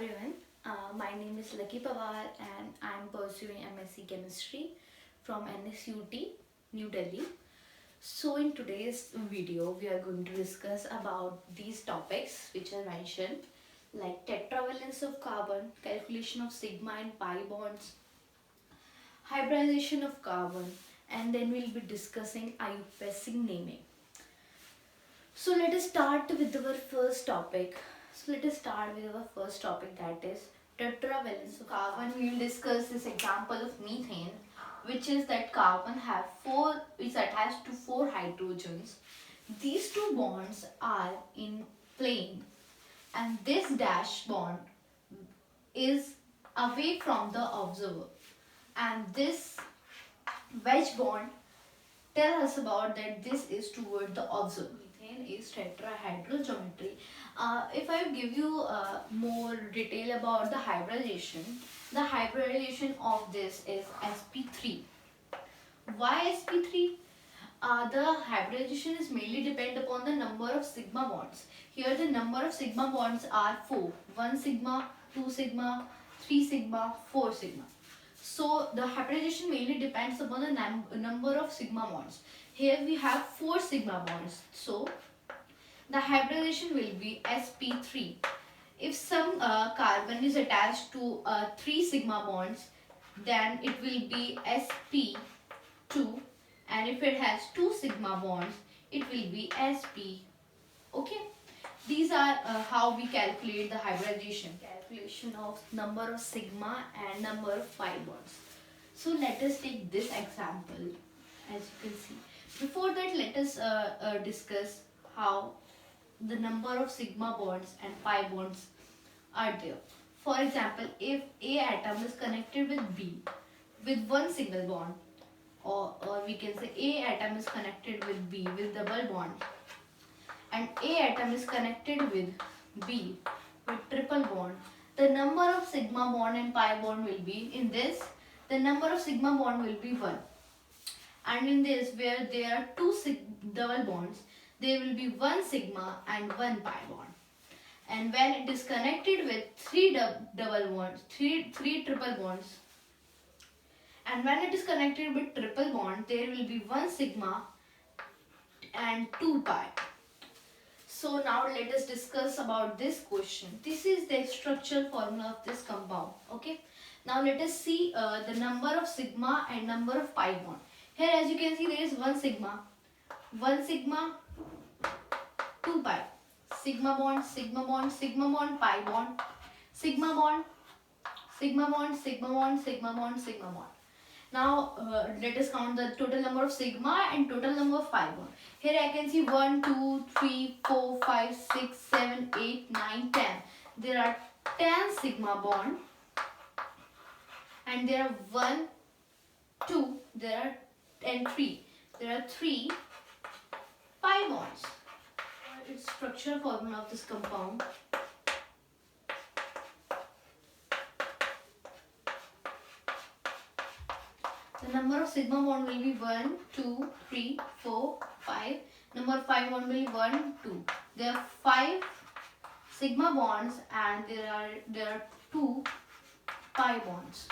everyone. My name is Lucky Pawar and I'm pursuing MSc Chemistry from NSUT, New Delhi. So in today's video, we are going to discuss about these topics which are mentioned like tetravalence of carbon, calculation of sigma and pi bonds, hybridization of carbon, and then we'll be discussing IUPAC naming. So let us start with our first topic. That is tetravalence of carbon. We will discuss this example of methane, which is that carbon is attached to four hydrogens. These two bonds are in plane, and this dash bond is away from the observer, and this wedge bond tell us about that this is toward the observer. Methane is tetrahedral geometry. If I give you more detail about the hybridization of this is sp3. Why sp3? The hybridization is mainly depend upon the number of sigma bonds. Here the number of sigma bonds are 4. 1 sigma, 2 sigma, 3 sigma, 4 sigma. So the hybridization mainly depends upon the number of sigma bonds. Here we have 4 sigma bonds. So the hybridization will be sp3. If some carbon is attached to 3 sigma bonds, then it will be sp2, and if it has 2 sigma bonds, it will be sp. Okay, these are how we calculate the hybridization. Calculation of number of sigma and number of pi bonds. So let us take this example. As you can see, before that let us discuss how the number of sigma bonds and pi bonds are there. For example, if A atom is connected with B with one single bond, or we can say A atom is connected with B with double bond, and A atom is connected with B with triple bond, the number of sigma bond and pi bond will be, in this, the number of sigma bond will be 1. And in this, where there are two double bonds, there will be 1 sigma and 1 pi bond. And when it is connected with 3 double bonds, 3 triple bonds, and when it is connected with triple bond, there will be 1 sigma and 2 pi. So now let us discuss about this question. This is the structural formula of this compound. Okay. Now let us see the number of sigma and number of pi bond. Here, as you can see, there is 1 sigma, 2 pi, sigma bond, sigma bond, sigma bond, pi bond, sigma bond, sigma bond, sigma bond, sigma bond, sigma bond. Now let us count the total number of sigma and total number of pi bond. Here I can see 1, 2, 3, 4, 5, 6, 7, 8, 9, 10. There are 10 sigma bond, and there are 1, 2, and 3. There are 3 pi bonds. Its structural formula of this compound. The number of sigma bond will be 1, 2, 3, 4, 5. Number of pi bond will be 1, 2. There are 5 sigma bonds and there are 2 pi bonds.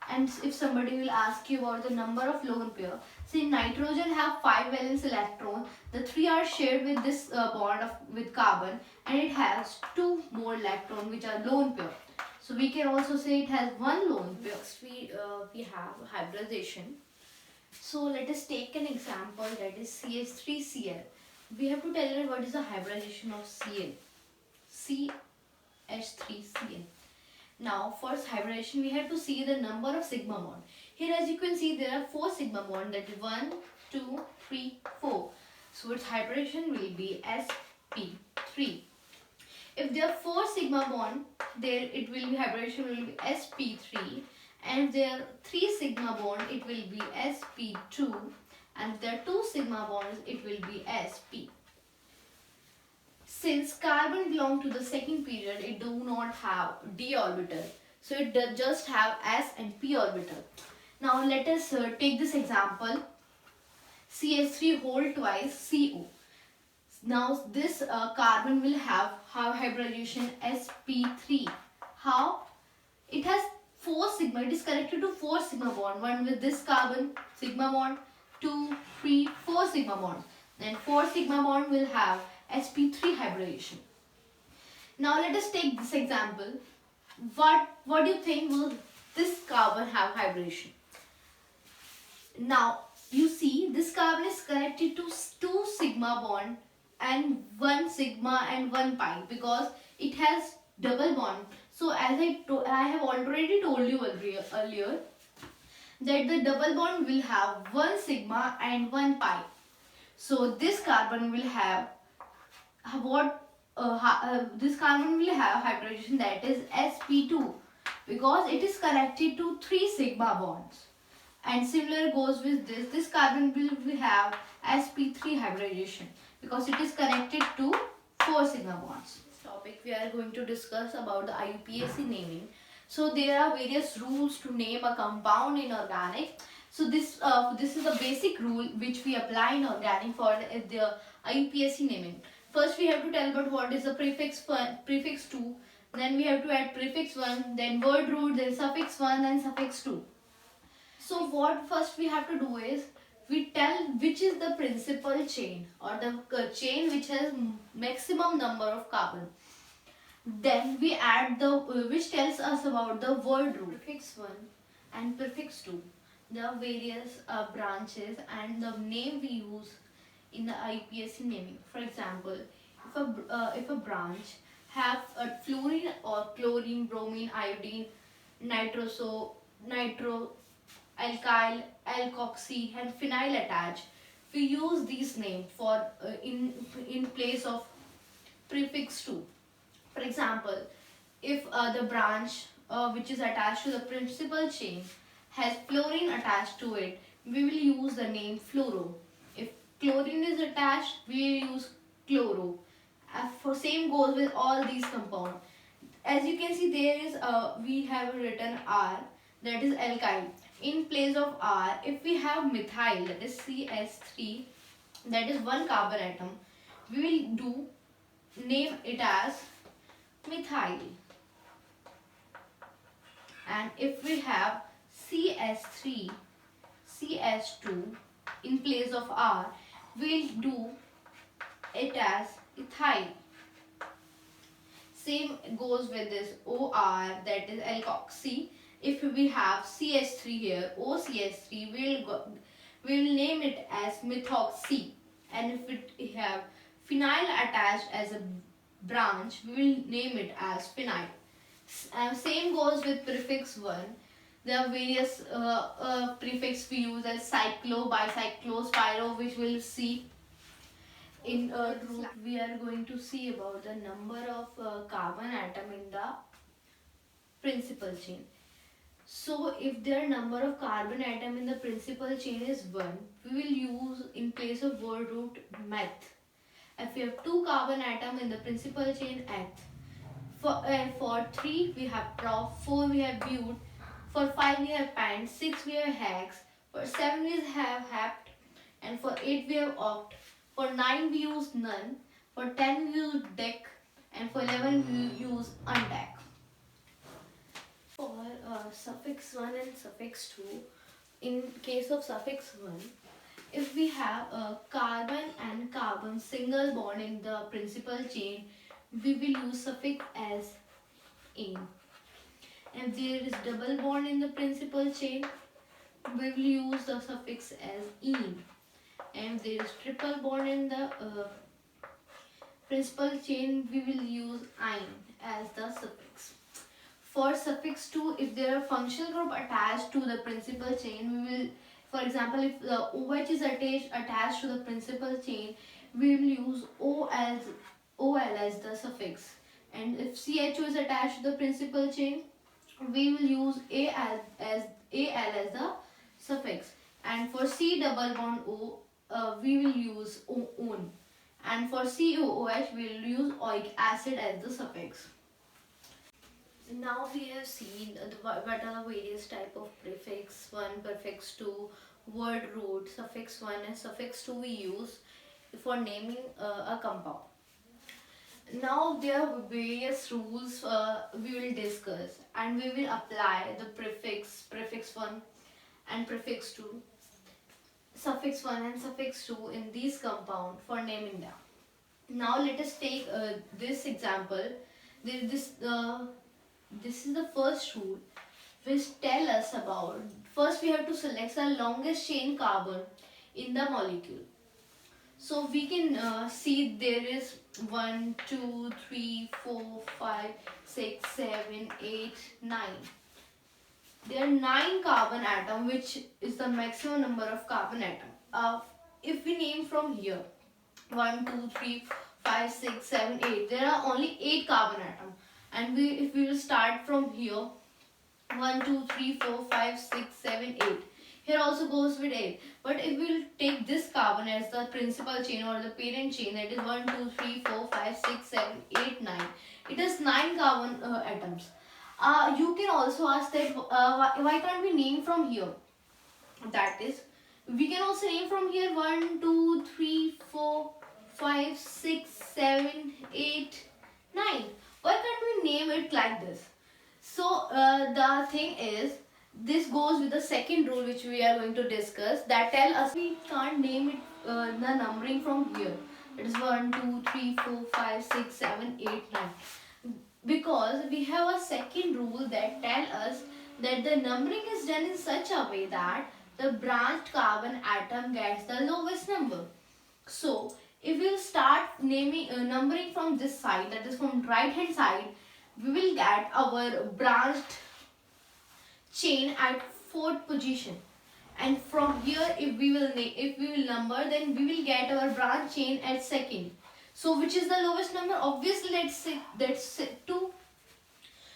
And if somebody will ask you about the number of lone pair, see, nitrogen have 5 valence electrons. The 3 are shared with this bond with carbon, and it has 2 more electrons which are lone pair. So we can also say it has 1 lone pair. Next we have hybridization. So let us take an example, that is CH3Cl. We have to tell you what is the hybridization of Cl. CH3Cl. Now for hybridization we have to see the number of sigma bond. Here as you can see there are 4 sigma bond, that is 1, 2, 3, 4. So its hybridization will be sp3. If there are 4 sigma bond, there it will be hybridization will be sp3, and if there are 3 sigma bond, it will be sp2, and if there are 2 sigma bonds, it will be sp. Since carbon belongs to the second period, it do not have d orbital, so it does just have s and p orbital. Now let us take this example, CH3 whole twice CO. Now this carbon will have hybridization sp3. How? It has 4 sigma. It is connected to 4 sigma bond. One with this carbon, sigma bond, 2, 3, 4 sigma bond. Then 4 sigma bond will have sp3 hybridization. Now let us take this example. What do you think will this carbon have hybridization? Now you see this carbon is connected to 2 sigma bond and 1 sigma and 1 pi because it has double bond. So as I have already told you earlier that the double bond will have 1 sigma and 1 pi. So this carbon will have this carbon will have hybridization, that is sp2, because it is connected to 3 sigma bonds. And similar goes with this carbon will have sp3 hybridization because it is connected to 4 sigma bonds. This topic we are going to discuss about the IUPAC naming. So there are various rules to name a compound in organic. So this is a basic rule which we apply in organic for the IUPAC naming. First we have to tell about what is the prefix 2, then we have to add prefix 1, then word root, then suffix 1 and suffix 2. So what first we have to do is we tell which is the principal chain or the chain which has maximum number of carbon. Then we add the which tells us about the word root, prefix 1 and prefix 2. There are various branches and the name we use in the IUPAC naming. For example, if a branch have a fluorine or chlorine, bromine, iodine, nitro, alkyl, alkoxy and phenyl attached, we use these names for in place of prefix 2. For example, if the branch which is attached to the principal chain has fluorine attached to it, we will use the name fluoro. If chlorine is attached, we will use chloro. For same goes with all these compounds. As you can see, there is we have written R, that is alkyl. In place of R, if we have methyl, that is CS3, that is one carbon atom, we will name it as methyl. And if we have CS3, CS2 in place of R, we'll do it as ethyl. Same goes with this OR, that is alkoxy. If we have CS3 here, OCS3, we'll name it as methoxy. And if we have phenyl attached as a branch, we will name it as phenyl. Same goes with prefix 1. There are various prefix we use as cyclo, bicyclo, spiro, which we'll see in group. We are going to see about the number of carbon atom in the principal chain. So if their number of carbon atom in the principal chain is 1, we will use in place of word root meth. If we have 2 carbon atom in the principal chain, eth. For 3 we have prof, 4 we have but, for 5 we have pant, 6 we have hex, for 7 we have hept, and for 8 we have oct, for 9 we use none, for 10 we use dec, and for 11 we use undec. For suffix 1 and suffix 2, in case of suffix 1, if we have a carbon and carbon single bond in the principal chain, we will use suffix as "-ane". If there is double bond in the principal chain, we will use the suffix as "-ene". And if there is triple bond in the principal chain, we will use "-ine" as the suffix. For suffix 2, if there are functional group attached to the principal chain, we will, for example, if the OH is attached to the principal chain, we will use OL as the suffix. And if CHO is attached to the principal chain, we will use AL as the suffix. And for C double bond O, we will use ON. And for COOH, we will use oic acid as the suffix. Now we have seen what are the various type of prefix 1, prefix 2, word root, suffix 1 and suffix 2 we use for naming a compound. Now there are various rules we will discuss, and we will apply the prefix 1 and prefix 2, suffix 1 and suffix 2 in these compound for naming them. Now let us take this example. This is the first rule which tell us about, first we have to select the longest chain carbon in the molecule. So we can see there is 1, 2, 3, 4, 5, 6, 7, 8, 9. There are 9 carbon atom, which is the maximum number of carbon atom. If we name from here 1, 2, 3, 5, 6, 7, 8, there are only 8 carbon atom. And if we will start from here 1, 2, 3, 4, 5, 6, 7, 8. Here also goes with 8. But if we will take this carbon as the principal chain or the parent chain, that is 1, 2, 3, 4, 5, 6, 7, 8, 9. It has 9 carbon atoms. You can also ask that why can't we name from here? That is, we can also name from here 1, 2, 3, 4, 5, 6, 7, 8, 9. Why can't we name it like this? So the thing is, this goes with the second rule which we are going to discuss, that tell us we can't name it the numbering from here. It is 1, 2, 3, 4, 5, 6, 7, 8, 9. Because we have a second rule that tell us that the numbering is done in such a way that the branched carbon atom gets the lowest number. So if we will start naming numbering from this side, that is from right hand side, we will get our branched chain at 4th position, and from here if we will number, then we will get our branch chain at 2nd. So which is the lowest number? Obviously that's 2.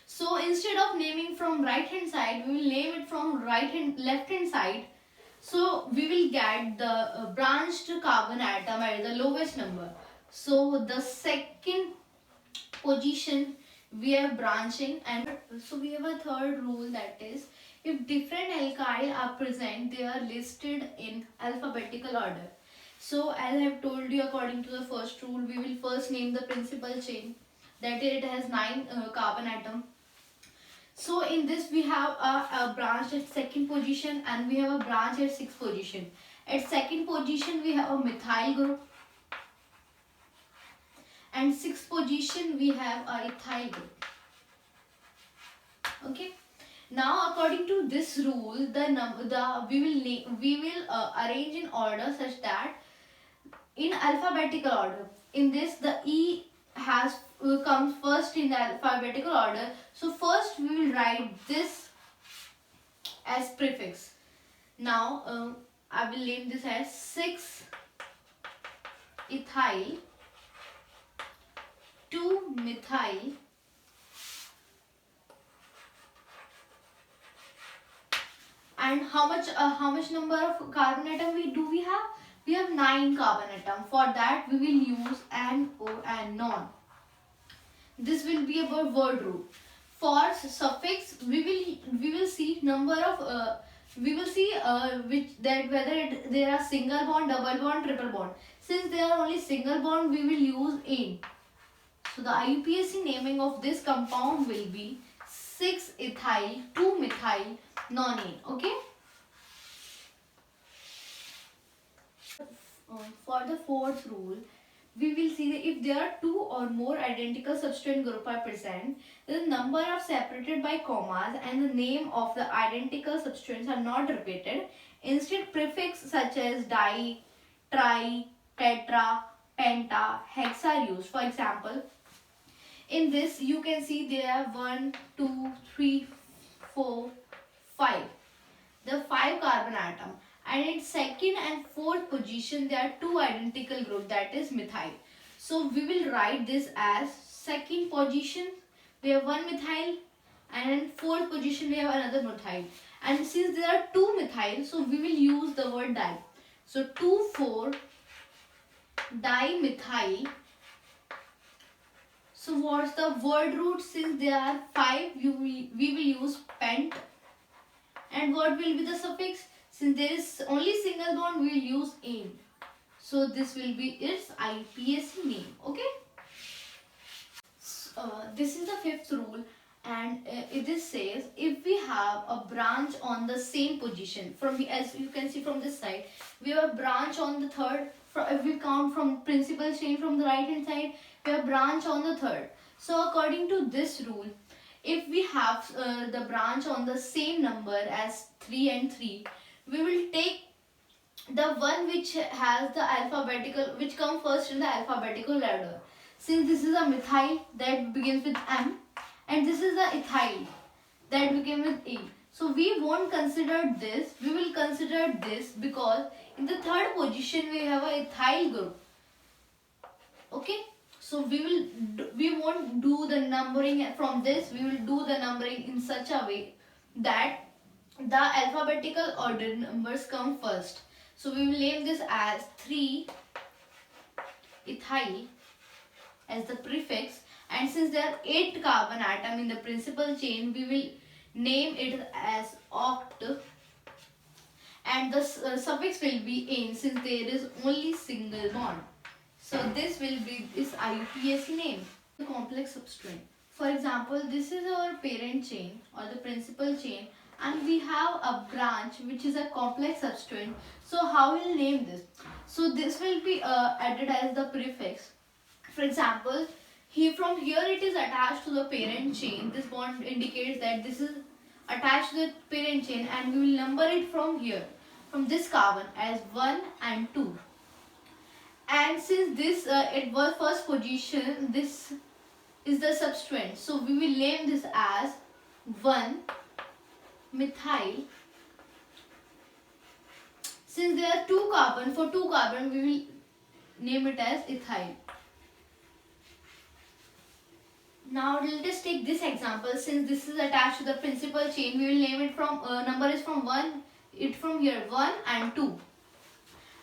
So instead of naming from right hand side, we will name it from left hand side. So we will get the branched carbon atom at the lowest number. So the 2nd position we are branching. And so we have a third rule, that is, if different alkyl are present, they are listed in alphabetical order. So as I have told you, according to the first rule, we will first name the principal chain, that it has 9 carbon atom. So in this we have a branch at 2nd position, and we have a branch at 6th position. At 2nd position we have a methyl group, and 6th position we have a ethyl group. Okay. Now according to this rule, we will arrange in order such that in alphabetical order. In this, the E comes first in the alphabetical order. So first we will write this as prefix. Now I will name this as 6-ethyl 2-methyl and how much number of carbon atom we have? We have 9 carbon atom. For that we will use an or and non. This will be our word root. For suffix we will see number of whether there are single bond, double bond, triple bond. Since there are only single bond, we will use ane. So the IUPAC naming of this compound will be 6-ethyl 2-methyl nonane. Okay. For the fourth rule, we will see that if there are 2 or more identical substituent group are present, the number are separated by commas and the name of the identical substituents are not repeated. Instead, prefix such as di, tri, tetra, penta, hex are used. For example, in this you can see there are 1, 2, 3, 4, 5. The 5 carbon atom. And in 2nd and 4th position there are 2 identical group, that is methyl. So we will write this as 2nd position we have 1 methyl, and in 4th position we have another methyl. And since there are 2 methyl, so we will use the word di. So 2,4 dimethyl. So what's the word root? Since there are 5, we will use pent. And what will be the suffix? Since there is only single bond, we will use ane. So this will be its IUPAC name. Okay. This is the fifth rule, and it is says if we have a branch on the same position, from as you can see from this side, we have a branch on the third. If we count from principal chain from the right hand side, we have branch on the third. So according to this rule, if we have the branch on the same number as 3 and 3, we will take the one which has the alphabetical, which come first in the alphabetical ladder. Since this is a methyl that begins with M, and this is the ethyl that begins with A. So we won't consider this, we will consider this, because in the third position we have a ethyl group. Okay, so we won't do the numbering from this, we will do the numbering in such a way that the alphabetical order numbers come first. So we will name this as 3 ethyl as the prefix, and since there are 8 carbon atom in the principal chain, we will name it as oct, and the suffix will be "ane" since there is only single bond. So this will be this IUPAC name. The complex substrate. For example, this is our parent chain or the principal chain, and we have a branch which is a complex substrate. So how we'll name this? So this will be added as the prefix. For example, from here it is attached to the parent chain. This bond indicates that this is attached to the parent chain, and we will number it from here, from this carbon, as 1 and 2. And since this it was first position, this is the substrate. So we will name this as 1-methyl. Since there are 2 carbon, for 2 carbon we will name it as ethyl. Now let us take this example. Since this is attached to the principal chain, we will name it from number is from 1, it from here 1 and 2.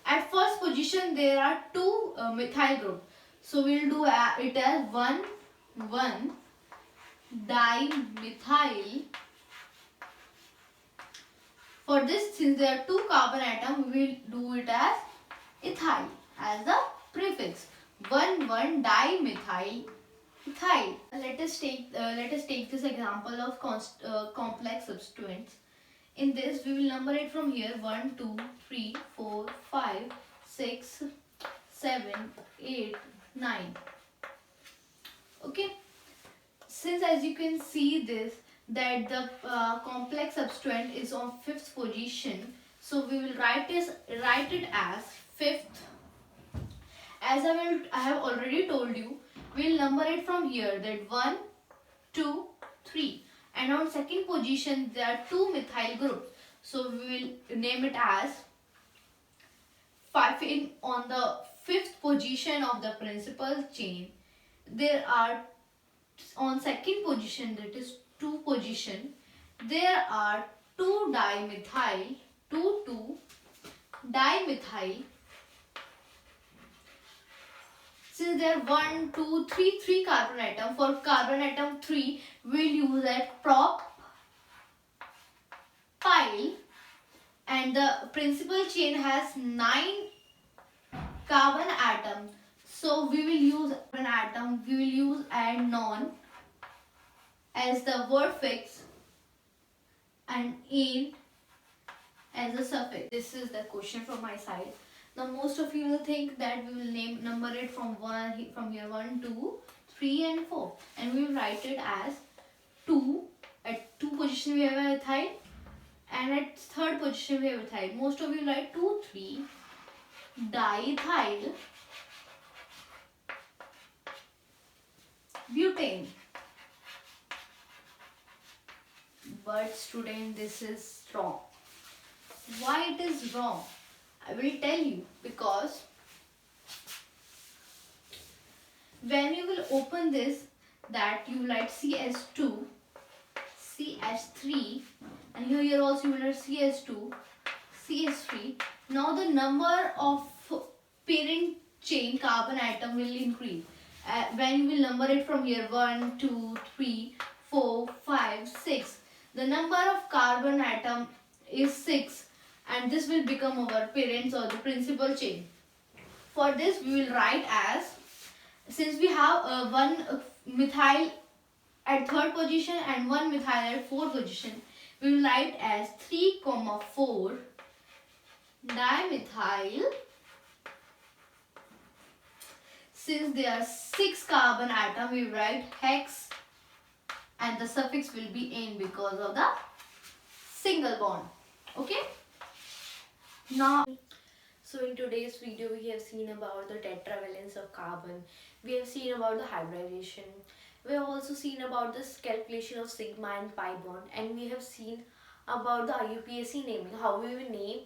At first position there are 2 methyl group, so we will do it as 1,1-dimethyl. For this, since there are 2 carbon atom, we will do it as ethyl as the prefix, 1,1-dimethyl. Ethyl. Let us take this example of complex substituents. In this, we will number it from here 1, 2, 3, 4, 5, 6, 7, 8, 9. Okay. Since as you can see this, that the complex substituent is on 5th position, so we will write it as 5th. As I have already told you, we will number it from here, that 1, 2, 3. And on 2nd position there are 2 methyl groups, so we will name it as 5. On the 5th position of the principal chain, there are on 2nd position, that is 2 position, there are 2-dimethyl, 2,2-dimethyl. Since there are 1, 2, 3 carbon atom, for carbon atom 3, we will use that propyl, and the principal chain has 9 carbon atom. So we will use an atom, we will use add-non as the word fix and ane as a suffix. This is the question from my side. Now most of you will think that we will number it from here 1, 2, 3 and 4, and we will write it as 2. At 2 position we have ethyl, and at 3rd position we have ethyl. Most of you write 2, 3 diethyl butane. But student, this is wrong. Why it is wrong? I will tell you, because when you will open this, that you write CS2, CH3, and here also you will write CS2, CS3. Now the number of parent chain carbon atom will increase. When you will number it from here 1, 2, 3, 4, 5, 6. The number of carbon atom is 6. And this will become our parents or the principal chain. For this we will write as, since we have one methyl at third position and one methyl at fourth position, we will write as 3,4 dimethyl. Since there are 6 carbon atom, we write hex and the suffix will be "ane" because of the single bond. Okay. Now, so in today's video we have seen about the tetravalence of carbon. We have seen about the hybridization. We have also seen about this calculation of sigma and pi bond, and we have seen about the IUPAC naming, how we will name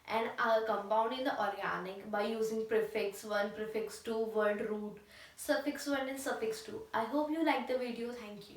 and compound in the organic by using prefix 1, prefix 2, word root, suffix 1 and suffix 2. I hope you like the video. Thank you.